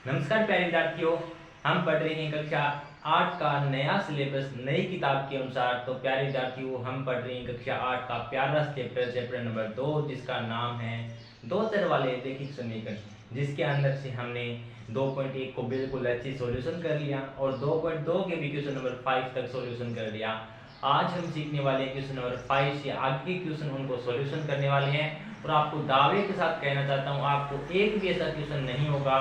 नमस्कार प्यारे विद्यार्थियों, हम पढ़ रहे हैं कक्षा 8 का नया सिलेबस नई किताब के अनुसार। तो प्यारे विद्यार्थियों, हम पढ़ रहे हैं कक्षा 8 का प्यारा चैप्टर नंबर 2, जिसका नाम है दो चर वाले रैखिक समीकरण, जिसके अंदर से हमने 2.1 को बिल्कुल अच्छी सॉल्यूशन कर लिया और 2.2 के भी क्वेश्चन नंबर 5 तक सॉल्यूशन कर लिया। आज हम सीखने वाले हैं क्वेश्चन नंबर 5 से आगे के क्वेश्चन, उनको सॉल्यूशन करने वाले हैं। और आपको दावे के साथ कहना चाहता हूँ, आपको एक भी ऐसा क्वेश्चन नहीं होगा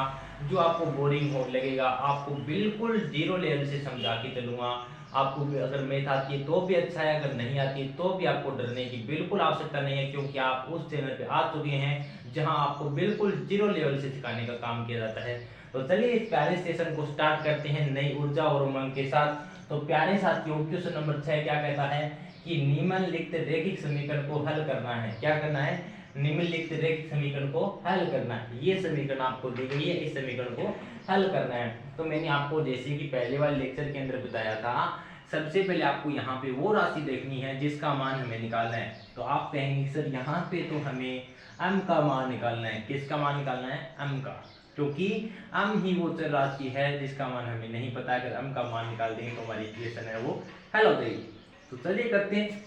जो आपको बोरिंग हो लगेगा। आपको बिल्कुल जीरो लेवल से समझा के चलूंगा। आपको अगर मैथ आती है तो भी अच्छा है, अगर नहीं आती है तो भी आपको डरने की बिल्कुल आवश्यकता नहीं है, क्योंकि आप उस चैनल पे आ चुके हैं जहां आपको बिल्कुल जीरो लेवल से सिखाने का काम किया जाता है। तो चलिए इस प्यारे सेशन को स्टार्ट करते हैं नई ऊर्जा और उमंग के साथ। तो प्यारे साथियों, क्वेश्चन नंबर 6 क्या कहता है कि निम्नलिखित रैखिक समीकरण को हल करना है। क्या करना है? निम्नलिखित रैखिक समीकरण को हल करना है। ये समीकरण आपको दी गई है, इस समीकरण को हल करना है। तो मैंने आपको जैसे कि पहले वाले लेक्चर के अंदर बताया था, सबसे पहले आपको यहाँ पे वो राशि देखनी है जिसका मान हमें निकालना है। तो आप कहेंगे सर यहाँ पे तो हमें m का मान निकालना है। किसका मान निकालना है? m का, क्योंकि m ही वो चर राशि है जिसका मान हमें नहीं पता। अगर m का मान निकाल देंगे तो हमारी इक्वेशन है वो हल हो जाएगी। तो चलिए करते हैं।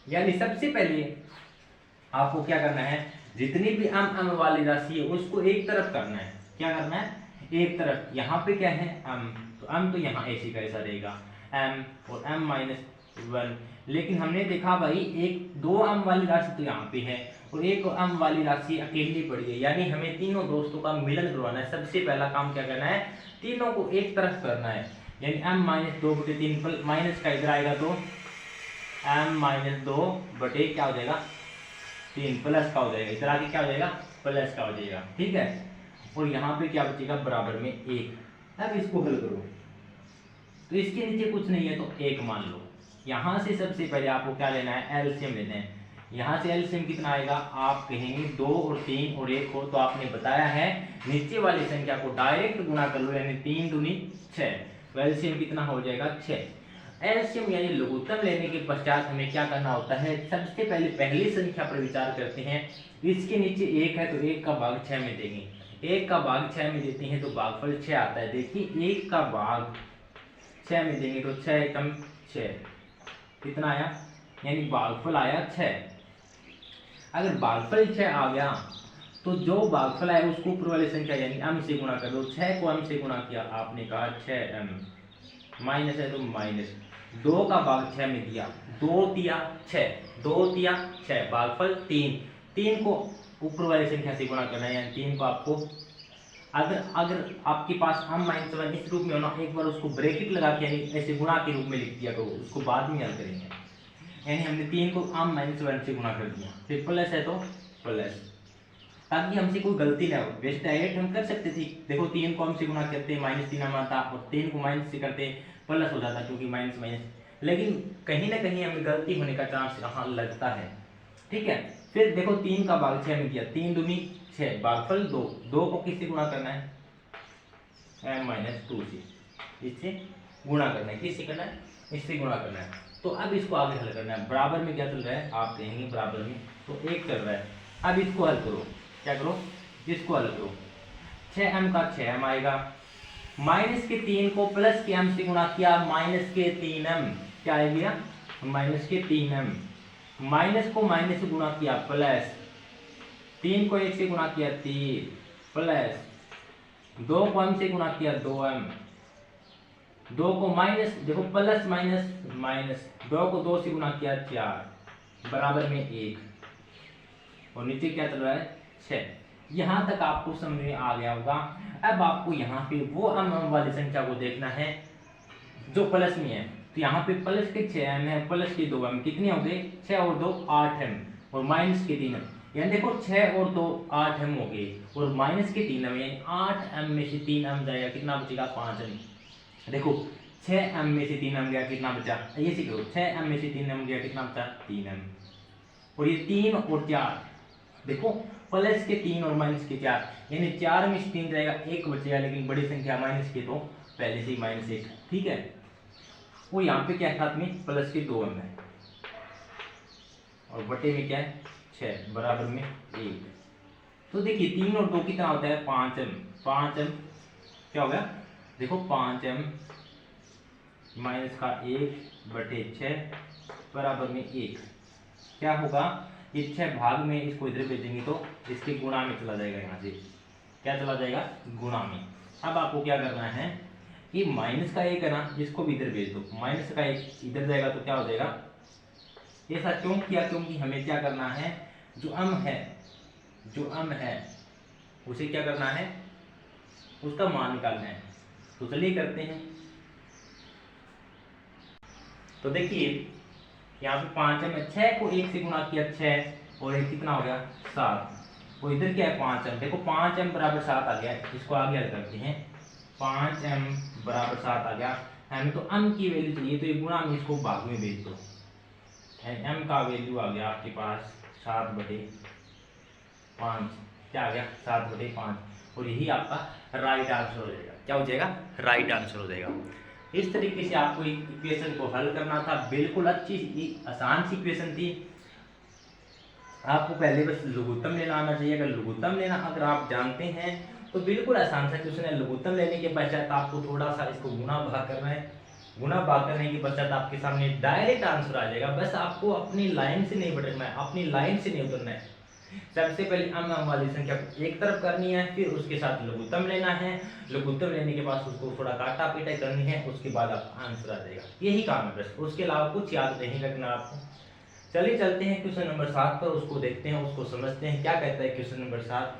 यानी सबसे पहले आपको क्या करना है, जितनी भी m वाली राशि है उसको एक तरफ करना है। क्या करना है? एक तरफ। यहाँ पे क्या है? m, तो m तो यहाँ ऐसे का ऐसा रहेगा m और m माइनस 1। लेकिन हमने देखा भाई एक दो m वाली राशि तो यहाँ पे है और एक m वाली राशि अकेली पड़ी है, यानी हमें तीनों दोस्तों का मिलन करवाना है। सबसे पहला काम क्या करना है, तीनों को एक तरफ करना है। यानी m माइनस 2/3 माइनस का इधर आएगा तो m माइनस 2 क्या हो जाएगा 3 प्लस का हो जाएगा। इधर आके क्या हो जाएगा? प्लस का हो जाएगा। ठीक है, और यहाँ पे क्या बचेगा? बराबर में 1। अब इसको हल करो तो इसके नीचे कुछ नहीं है तो 1 मान लो। यहाँ से सबसे पहले आपको क्या लेना है? एलसीएम लेना है। यहाँ से एलसीएम कितना आएगा? आप कहेंगे 2 और 3 और 1 हो, तो आपने बताया है नीचे वाली संख्या को डायरेक्ट गुणा कर लो, यानी 3 दूनी 6। तो एलसीएम कितना हो जाएगा? 6। एलसीएम यानी लघुत्तम लेने के पश्चात हमें क्या करना होता है? सबसे पहले पहली संख्या पर विचार करते हैं। इसके नीचे 1 है तो 1 का भाग 6 में देंगे। 1 का भाग 6 में देते हैं तो भागफल 6 आता है। देखिए 1 का भाग 6 में देंगे तो 6 एकम 6 कितना आया? यानी भागफल आया 6। अगर भागफल 6 आ गया तो जो भागफल आया उसको ऊपर वाली संख्या यानी m से गुणा कर दो। 6 को m से गुणा किया, आपने कहा 6m माइनस है तो माइनस 2 का भाग 6 में दिया, 2 दिया 6, 2 दिया 6, भागफल 3। 3 को ऊपर वाली संख्या से गुणा करना है, यानी 3 को आपको अगर आपके पास m माइनस 1 इस रूप में होना, एक बार उसको ब्रैकेट लगा के यानी ऐसे गुणा के रूप में लिख दिया, तो उसको बाद में हल करेंगे। यानी हमने 3 को m माइनस 1 से गुणा कर दिया, फिर प्लस है तो प्लस, ताकि हमसे कोई गलती ना हो। वैसे डायरेक्ट हम कर सकते थे, देखो 3 को हम से गुणा करते माइनस 3 आता और 3 को माइनस से करते प्लस हो जाता, क्योंकि माइनस माइनस, लेकिन कहीं ना कहीं हमें गलती होने का चांस यहाँ लगता है। ठीक है, फिर देखो 3 का भाग 6 में किया, 3 दूनी 6, भागफल 2, 2 को किससे गुणा करना है? m माइनस 2 से, इससे गुणा करना है। किससे करना है? इससे गुणा करना है। तो अब इसको आगे हल करना है। बराबर में क्या चल रहा है? आप कहेंगे बराबर में तो 1 चल रहा है। अब इसको हल करो। क्या करो? इसको हल करो। 6m का 6m आएगा, माइनस के 3 को प्लस के m से गुणा किया, माइनस के 3m क्या आ गया? माइनस के 3m, माइनस को माइनस से गुणा किया प्लस, 3 को 1 से गुणा किया 3 प्लस 2 को m से गुणा किया 2m, 2 को माइनस, देखो प्लस माइनस माइनस, 2 को 2 से गुणा किया 4 बराबर में 1, और नीचे क्या चल रहा है? 6। यहाँ तक आपको समझ में आ गया होगा। अब आपको यहाँ पे वो m वाली संख्या को देखना है जो प्लस में है। तो यहाँ पे प्लस के 6m है, प्लस के 2m, कितने हो गए? 6 और 2 8m, और माइनस के 3m, यानी देखो 6 और 2 8m हो गए, और माइनस के 3m यानी 8m में से 3m जाएगा, कितना बचेगा? 5m। देखो 6m में से 3m गया, कितना बचा? ये सी करो, 6m में से 3m गया, कितना बचा? 3m। और ये 3 और 4, देखो प्लस के 3 और माइनस के 4, यानी 4 में से 3 जाएगा, 1 बचेगा, लेकिन बड़ी संख्या माइनस के तो पहले से ही माइनस 1। ठीक है, वो यहाँ पे क्या है? साथ में प्लस के 2m है, और बटे में क्या है? 6 बराबर में 1। तो देखिए 3 और 2 कितना होता है 5m, 5m क्या हो गया देखो 5m माइनस का 1/6 बराबर में 1 क्या होगा, ये 6 भाग में इसको इधर भेजेंगे तो इसके गुणा में चला जाएगा, यहाँ से क्या चला जाएगा गुणा में। अब आपको क्या करना है कि माइनस का 1 है ना, इसको भी इधर भेज दो, माइनस का 1 इधर जाएगा तो क्या हो जाएगा, ऐसा क्यों किया, क्योंकि हमें क्या करना है जो अम है उसे क्या करना है, उसका मान निकालना है। तो चलिए करते हैं। तो देखिए यहाँ पे 5m है, 6 को 1 से गुणा किया 6 और 1 कितना हो गया 7, वो इधर क्या है 5m, देखो 5m बराबर 7 आ गया, इसको आगे हल करते हैं। 5m बराबर 7 आ गया, हमें तो m की वैल्यू चाहिए, तो ये गुणा में इसको भाग में भेज दो, m का वैल्यू आ गया आपके पास 7/5, क्या आ गया 7/5, और यही आपका राइट आंसर हो जाएगा। क्या हो जाएगा, राइट आंसर हो जाएगा। इस तरीके से आपको इक्वेशन को हल करना था, बिल्कुल अच्छी आसान सी इक्वेशन थी। आपको पहले बस लघुत्तम लेना आना चाहिए, अगर लघुत्तम लेना अगर आप जानते हैं तो बिल्कुल आसान सा क्वेश्चन है। लघुत्तम लेने के पश्चात आपको थोड़ा सा इसको गुणा भाग करना है, गुणा भाग करने के पश्चात आपके सामने डायरेक्ट आंसर आ जाएगा। बस आपको अपनी लाइन से नहीं भटकना है, अपनी लाइन से नहीं उतरना है। सबसे पहले अम वाली संख्या को एक तरफ करनी है, फिर उसके साथ लघुत्तम लेना है, लघुत्तम लेने के बाद उसको थोड़ा काटा पीटा करनी है, उसके बाद आपका आंसर आ जाएगा। यही काम है बस, उसके अलावा कुछ याद नहीं रखना आपको। चलिए चलते हैं क्वेश्चन नंबर 7 पर, उसको देखते हैं, उसको समझते हैं क्या कहता है क्वेश्चन नंबर 7।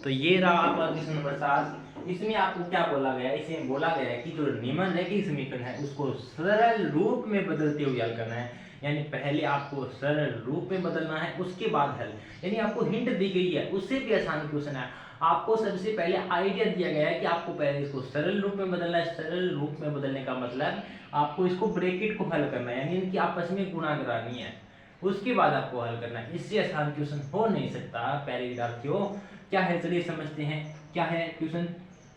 तो ये रहा आपका क्वेश्चन नंबर 7। इसमें आपको क्या बोला गया है, इसमें बोला गया है कि जो निम्नलिखित समीकरण है उसको सरल रूप में बदलते हुए हल करना है। यानी पहले आपको सरल रूप में बदलना है, उसके बाद हल। यानी आपको हिंट दी गई है, उससे भी आसान क्वेश्चन है। आपको सबसे पहले आइडिया दिया गया है कि आपको पहले इसको सरल रूप में बदलना है। सरल रूप में बदलने का मतलब आपको इसको ब्रैकेट को हल करना है, यानी इनकी आपस में गुणा करानी है, उसके बाद आपको हल करना है। इससे आसान क्वेश्चन हो नहीं सकता प्यारे विद्यार्थियों। क्या है चलिए समझते हैं क्या है क्वेश्चन।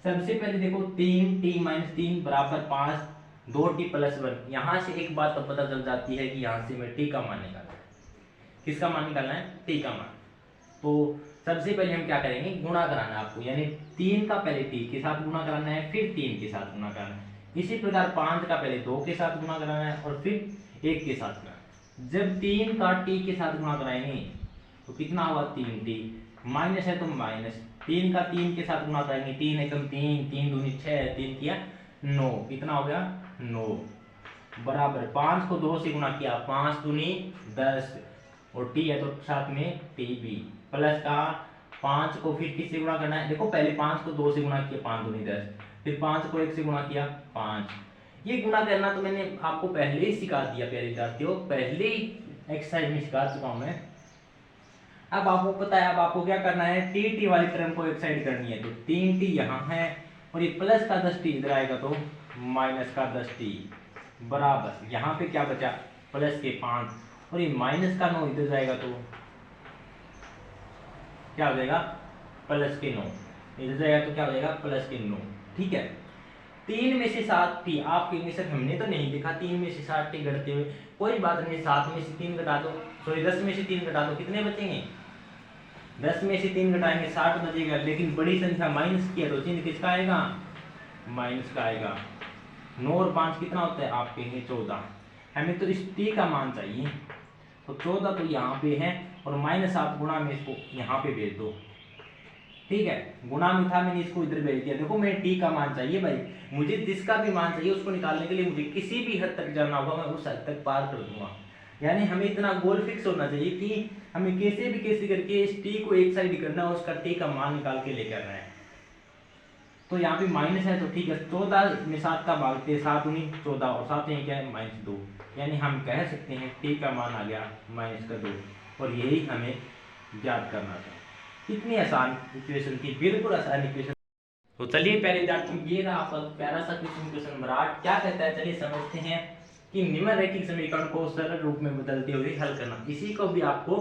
सबसे पहले देखो 3t-3 बराबर 5, 2t + 1। यहाँ से एक बात तो पता चल जाती है कि यहाँ से मैं t का मान निकालना है। किसका मान निकालना है, t का मान। तो सबसे पहले हम क्या करेंगे, गुणा कराना है आपको, यानी 3 का पहले t के साथ गुणा कराना है, फिर 3 के साथ गुणा कराना है। इसी प्रकार 5 का पहले 2 के साथ गुणा कराना है और फिर 1 के साथ कराना। जब 3 का t के साथ गुणा कराएंगे तो कितना होगा 3t, माइनस है तो माइनस, 3 का 3 के साथ गुणा करेंगे, 3 एकम 3, 3 दूनी 6, 3 किया 9, कितना हो गया 9, बराबर 5 को 2 से गुणा किया, 5 दूनी 10, और t है तो साथ में tb, प्लस का 5 को फिर किससे गुणा करना है, देखो पहले 5 को 2 से गुणा किया, 5 दूनी 10, फिर 5 को 1 से गुणा किया 5। ये गुणा करना तो मैंने आपको पहले ही सिखा दिया प्यारे विद्यार्थियों, पहले ही एक्सरसाइज में सिखा चुका हूं मैं। अब आपको पता है अब आपको क्या करना है, टी वाली टर्म को एक साइड करनी है, तो 3t यहाँ है और ये प्लस का 10t इधर आएगा तो माइनस का 10t, बराबर यहाँ पे क्या बचा प्लस के 5 और ये माइनस का 9 इधर जाएगा तो क्या हो जाएगा प्लस के 9, इधर जाएगा तो क्या हो जाएगा प्लस के 9। ठीक है, 3 में से 7t आपके में सर हमने तो नहीं देखा 3 में से 7t घटते हुए, कोई बात नहीं, 7 में से 3 घटा दो, सॉरी 10 में से 3 घटा दो, कितने बचेंगे 10 में से 3 घटाएंगे 60 बचेगा। लेकिन बड़ी संख्या माइनस की है तो चिन्ह किसका आएगा, माइनस का आएगा। 9 और 5 कितना होता है आपके हैं 14, हमें तो इस t का मान चाहिए, तो 14 तो यहाँ पे है और माइनस आप गुणा में इसको यहाँ पे भेज दो। ठीक है, गुणा में था मैंने इसको इधर भेज दिया, देखो मैं t का मान चाहिए भाई, मुझे जिसका भी मान चाहिए उसको निकालने के लिए मुझे किसी भी हद तक जाना होगा, मैं उस हद तक पार कर दूंगा। यानी हमें इतना गोल फिक्स होना चाहिए कि हमें कैसे करके इस t को एक साइड करना है, उसका t का मान निकाल के लेकर आना है। तो यहाँ पे माइनस है तो ठीक है, 14 में 7 का भागते 7 दूनी 14 और 7 में क्या है -2, यानी हम कह सकते हैं t का मान आ गया -2, और यही हमें याद करना था। कितनी आसान इक्वेशन थी, बिल्कुल आसान इक्वेशन। तो चलिए प्यारे विद्यार्थियों, ये रहा आपका प्यारा सा क्वेश्चन नंबर 8। क्या कहता है चलिए समझते हैं कि निम्नलिखित समीकरण को सरल रूप में बदलते हुए हल करना। इसी को भी आपको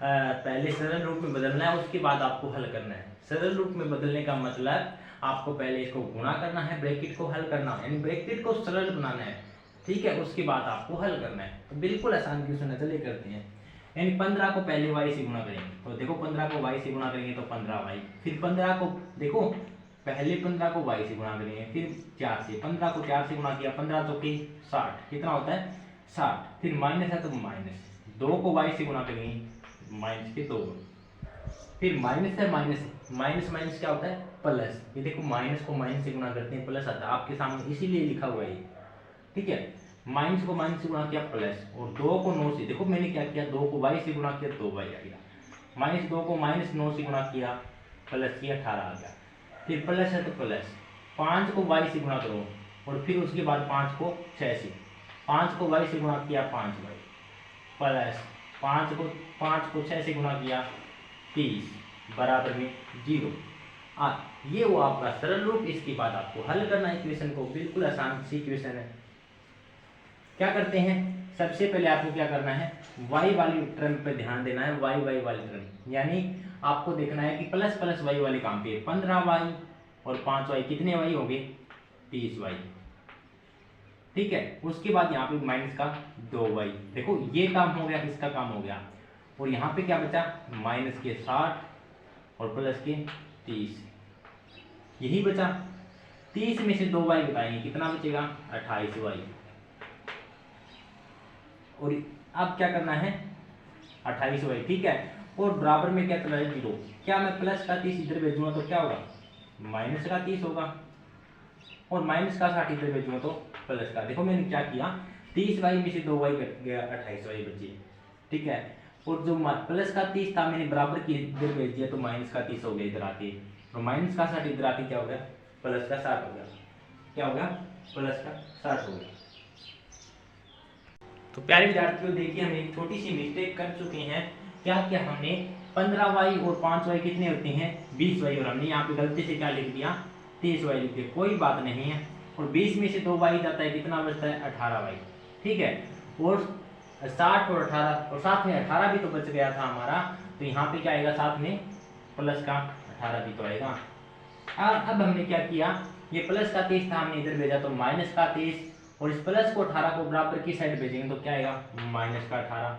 पहले सरल रूप में बदलना है, उसके बाद आपको हल करना है। सरल रूप में बदलने का मतलब आपको पहले इसको गुणा करना है, ब्रैकेट को हल करना है, यानी ब्रैकेट को सरल बनाना है। ठीक है, उसके बाद आपको हल करना है। तो बिल्कुल आसान क्वेश्चन है, चलिए करते हैं। यानी 15 को पहले y से गुणा करेंगे, तो देखो 15 को y से गुणा करेंगे तो 15y, फिर 15 को देखो पहले 15 को y से गुणा करेंगे, फिर 4 से, 15 को 4 से गुणा किया, 15 तो की 60, कितना होता है 60, फिर माइनस है तो माइनस, 2 को y से गुणा करेंगे माइनस के 2, फिर माइनस है माइनस, माइनस माइनस क्या होता है प्लस, ये देखो माइनस को माइनस से गुणा करते हैं प्लस आता है आपके सामने, इसीलिए लिखा हुआ है ये, ठीक है। माइनस को माइनस से गुणा किया प्लस, और 2 को 9 से, देखो मैंने क्या किया 2 को y से गुणा किया 2y आ गया, माइनस 2 को माइनस 9 से गुणा किया प्लस किया 18 आ गया, फिर प्लस है तो प्लस, 5 को y से गुणा करो और फिर उसके बाद 5 को 6 से, 5 को y से गुणा किया 5y प्लस 5 को 6 से गुणा किया 30 बराबर में 0। ये वो आपका सरल रूप। इसके बाद आपको हल करना है इक्वेशन को, बिल्कुल आसान सी इक्वेशन है। क्या करते हैं, सबसे पहले आपको क्या करना है, y वाली टर्म पे ध्यान देना है, y वाली टर्म, यानी आपको देखना है कि प्लस प्लस y वाले काम पे 15y और 5y कितने y हो गए 30y, ठीक है। उसके बाद यहाँ पे माइनस का 2y, देखो ये काम हो गया, इसका काम हो गया, और यहाँ पे क्या बचा माइनस के 60 और प्लस के 30, यही बचा। 30 में से 2y बताएंगे कितना बचेगा 28y, और अब क्या करना है 28y, ठीक है। और बराबर में क्या चला है 0, क्या मैं प्लस का 30 इधर भेजूंगा तो क्या होगा माइनस का 30 होगा, और माइनस का 60 इधर भेजूंगा तो प्लस का, देखो मैंने क्या किया 30y में से 2y कट गया 28y बचे, ठीक है। और जो प्लस का 30 था मैंने बराबर की इधर भेज दिया तो माइनस का 30 हो गया इधर आके, और माइनस का 60 इधर आके क्या हो गया प्लस का 60 हो गया, क्या हो गया प्लस का 60 हो गया। तो प्यारे विद्यार्थियों देखिए हम एक छोटी सी मिस्टेक कर चुके हैं, क्या क्या हमने 15y और 5y कितने होते हैं 20y, और हमने यहाँ पे गलती से क्या लिख दिया 30y लिख दिया, कोई बात नहीं है। और 20 में से 2y जाता है कितना बचता है 18y, ठीक है। और 60 और 18 और साथ में 18 भी तो बच गया था हमारा, तो यहाँ पे क्या आएगा साथ में प्लस का 18 भी तो आएगा। अब हमने क्या किया, ये प्लस का 30 था हमने इधर भेजा तो माइनस का 30, और इस प्लस को 18 को बराबर की साइड भेजेंगे तो क्या आएगा माइनस का 18।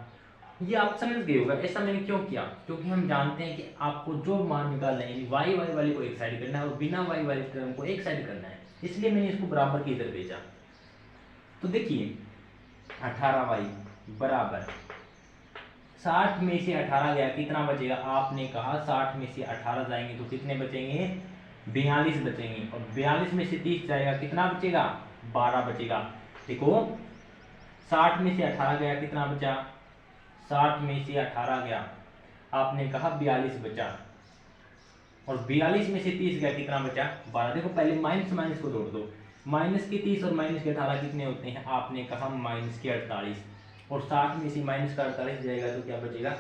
ये आप समझ गए होगा ऐसा मैंने क्यों किया, क्योंकि हम जानते हैं कि आपको जो मान निकालना है वाई वाई वाले को एक साइड करना है और बिना वाई वाले टर्म को एक साइड करना है, इसलिए मैंने इसको बराबर की इधर भेजा। तो देखिए 18y बराबर 60 में से 18 गया कितना बचेगा, आपने कहा 60 में से 18 जाएंगे तो कितने बचेंगे 42 बचेंगे, और 42 में से 30 जाएगा कितना बचेगा 12 बचेगा। देखो 60 में से 18 गया कितना बचा, 60 में से 18 गया आपने कहा 42 बचा, और 42 में से 30 गया कितना बचा 12। देखो पहले माइनस माइनस को जोड़ दो, माइनस के 30 और माइनस के 18 कितने होते हैं, आपने कहा माइनस के 48, और 60 में से माइनस का 48 जाएगा तो क्या बचेगा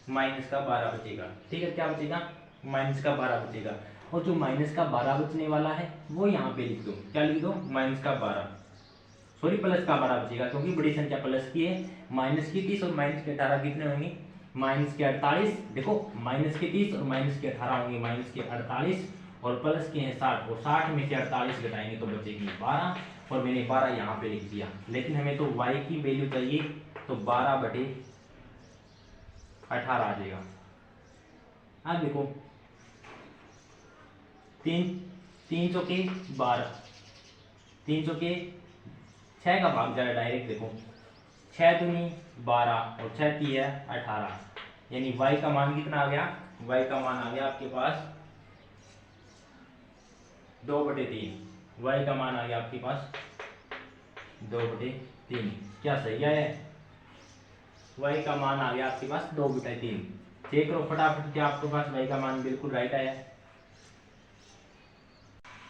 माइनस का 12 बचेगा, ठीक है। क्या बचेगा माइनस का 12 बचेगा, और जो माइनस का 12 बचने वाला है वो यहाँ पे लिख दो, क्या लिख दो माइनस का 12, सॉरी प्लस का 12 बचेगा क्योंकि बड़ी संख्या प्लस की है। माइनस की 30 और माइनस के 18 कितने होंगे माइनस के 48, देखो माइनस के 30 और माइनस के 18 होंगे माइनस के 48, और प्लस के हैं 60, और 60 में से 48 घटाएंगे तो बचेगी 12, और मैंने 12 यहाँ पे लिख दिया। लेकिन हमें तो y की वैल्यू चाहिए, तो 12/18 आ जाएगा। अब देखो 3 चौके 12, 3 चौके 6 का भाग जा रहा है डायरेक्ट, देखो 6 दूनी 12 और 6 3 है 18, यानी y का मान कितना आ गया, y का मान आ गया आपके पास 2/3, y का मान आ गया आपके पास 2/3, क्या सही है, y का मान आ गया आपके पास 2/3। चेक करो फटाफट क्या आपके पास y का मान बिल्कुल राइट आया,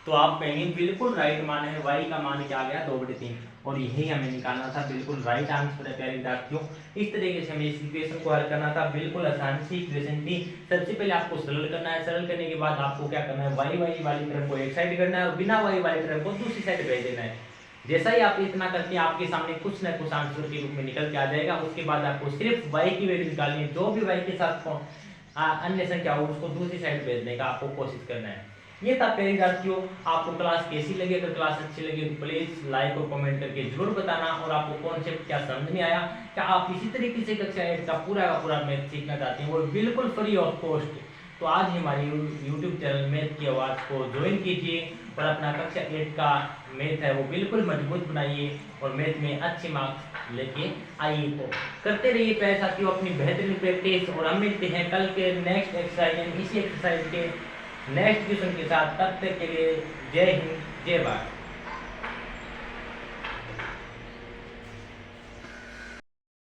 तो आप कहेंगे बिल्कुल राइट मान है, y का मान क्या आ गया 2/3, और यही हमें निकालना था, बिल्कुल राइट आंसर है प्यारे विद्यार्थियों। इस तरीके से हमें इस इक्वेशन को हल करना था, बिल्कुल आसान सी इक्वेशन थी। सबसे पहले आपको सरल करना है, सरल करने के बाद आपको क्या करना है y वाली टर्म को एक साइड करना है और बिना y वाली टर्म को दूसरी साइड भेज देना है। जैसा ही आप इतना करते हैं आपके सामने कुछ ना कुछ आंसर के रूप में निकल के आ जाएगा। उसके बाद आपको सिर्फ y की वैल्यू निकालनी है, जो भी y के साथ अन्य संख्या हो उसको दूसरी साइड भेजने का आपको कोशिश करना है। ये था प्यारे विद्यार्थियों, आपको क्लास कैसी लगी? अगर क्लास अच्छी लगी तो प्लीज लाइक और कमेंट करके जरूर बताना। और आपको कॉन्सेप्ट क्या समझ में आया, क्या आप इसी तरीके से कक्षा 8 का पूरा मैथ सीखना चाहते हैं, वो बिल्कुल फ्री ऑफ कॉस्ट, तो आज ही हमारे यूट्यूब चैनल मैथ की आवाज़ को ज्वाइन कीजिए और अपना कक्षा 8 का मैथ है वो बिल्कुल मजबूत बनाइए और मैथ में अच्छे मार्क्स लेके आइए। तो करते रहिए प्यारे साथियों अपनी बेहतरीन प्रैक्टिस, और हम मिलते हैं कल के नेक्स्ट एक्सरसाइज, इसी एक्सरसाइज के नेक्स्ट क्वेश्चन के साथ। तब तक के लिए जय हिंद, जय भारत।